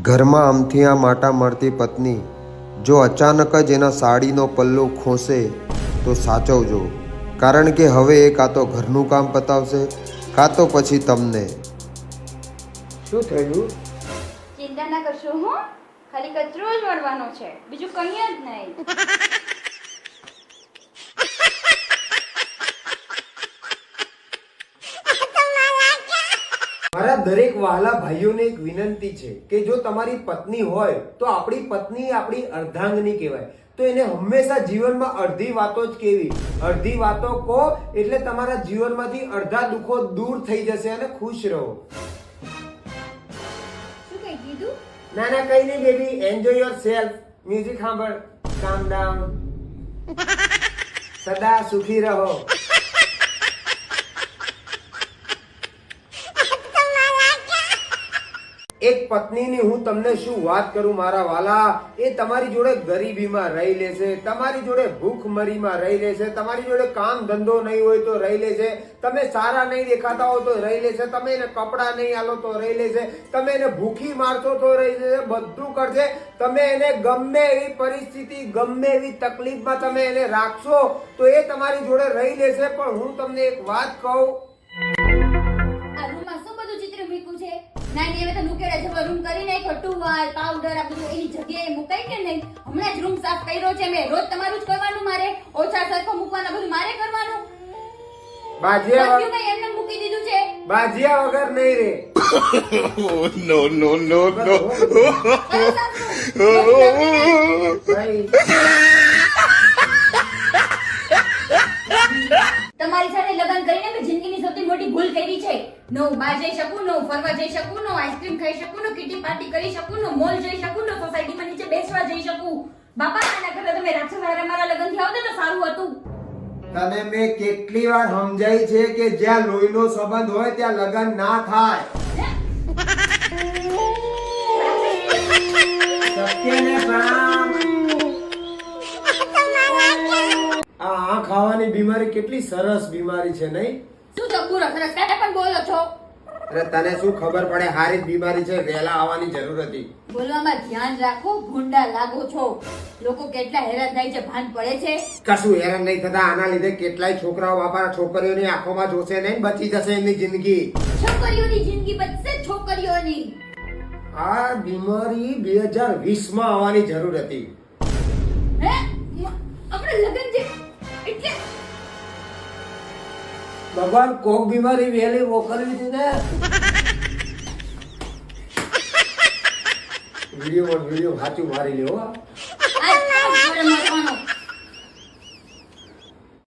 ઘરમાં આમથી આમ આટા મારતી પત્ની જો અચાનક જ એના સાડીનો પલ્લો ખોસે તો સાચવજો, કારણ કે હવે એ કાં તો ઘરનું કામ પતાવશે કાં તો પછી તમને. શું થયું? ચિંતા ના કરશો હું, ખાલી કચરો જ વળવાનો છે, બીજું કંઈ જ નહીં. મારા દરેક વહાલા ભાઈઓને એક વિનંતી છે કે જો તમારી પત્ની હોય તો આપણી પત્ની આપણી અર્ધાંગની કહેવાય, તો એને હંમેશા જીવનમાં અડધી વાતો જ કહેવી. અડધી વાતો કહો એટલે તમારા જીવનમાંથી અડધા દુઃખો દૂર થઈ જશે અને ખુશ રહો. શું કઈ કીધું? ના ના કઈ નહીં baby, enjoy your self. Music સાંભળ, કામ ડાઉન. સદા સુખી રહો. એક પત્નીની હું તમને શું વાત કરું મારા વાલા, એ તમારી જોડે ગરીબીમાં રહી લેશે, તમારી જોડે ભૂખમરીમાં રહી લેશે, તમારી જોડે કામ ધંધો નહીં હોય તો રહી લેશે, તમે સારા નહીં દેખાતા હો તો રહી લેશે, તમે એને કપડાં નહીં આલો તો રહી લેશે, તમે એને ભૂખી મારશો તો રહી લેશે, બધું કરશે. તમે એને ગમે એવી પરિસ્થિતિ ગમે એવી તકલીફમાં તમે એને રાખશો તો એ તમારી જોડે રહી લેશે. પણ હું તમને એક વાત કહું, આ રૂમમાં શું બધું ચિત્ર મૂક્યું છે? નાની હવે તો નુકેડા જેવો રૂમ કરી નાખ્યો, ટુવાલ પાવડર આ બધું એની જગ્યાએ મુકાય કે નહીં? હમણાં જ રૂમ સાફ કર્યો છે મેં. રોજ તમારું જ કરવાનું, મારે ઓછા સરખો મૂકવાના, બધું મારે કરવાનું. બાજિયા પરફ્યુમ એમને મૂકી દીધું છે. બાજિયા વગર નહીં રે. no, no, no, no. અરે સાસુ, ભાઈ તમારી સાથે લગ્ન કરીને મેં જિંદગીની સૌથી મોટી ભૂલ કરી છે. ન હું બહાર જઈ શકું, ન હું ફરવા જઈ શકું, ન આઈસ્ક્રીમ ખાઈ શકું, ન કિટી પાર્ટી કરી શકું, ન મોલ જઈ શકું, ન સોસાયટીમાં નીચે બેસવા જઈ શકું. બાપા આના કરતા તમે રાક્ષસ હારે મારા લગ્ન થી આવતે તો સારું હતું. તને મેં કેટલી વાર સમજાઈ છે કે જ્યાં લોહીનો સંબંધ હોય ત્યાં લગ્ન ના થાય. સત્યને પ્રણામ. આ ખાવાની બીમારી કેટલી સરસ બીમારી છે નહીં? શું જબુર સરસ કાટા પણ બોલો છો? અરે તને શું ખબર પડે, હારી જ બીમારી છે, વહેલા આવવાની જરૂર હતી. બોલવામાં ધ્યાન રાખો, ભૂંડા લાગો છો. લોકો કેટલા હેરાન થાય છે ભાન પડે છે? કશું હેરાન નહીં થતા. આના લીધે કેટલાય છોકરાઓ બાપા છોકરીઓની આંખોમાં જોશે નહીં, બચી જશે એમની જિંદગી. છોકરીઓની જિંદગી બચશે, છોકરીઓની. આ બીમારી 2020 માં આવવાની જરૂર હતી. હે આપણે લગ્ન છે એટલે ભગવાન કોક બીમારી વહેલી મોકલવી હતી ને. વિડીયો સાચું મારી લેવો. આ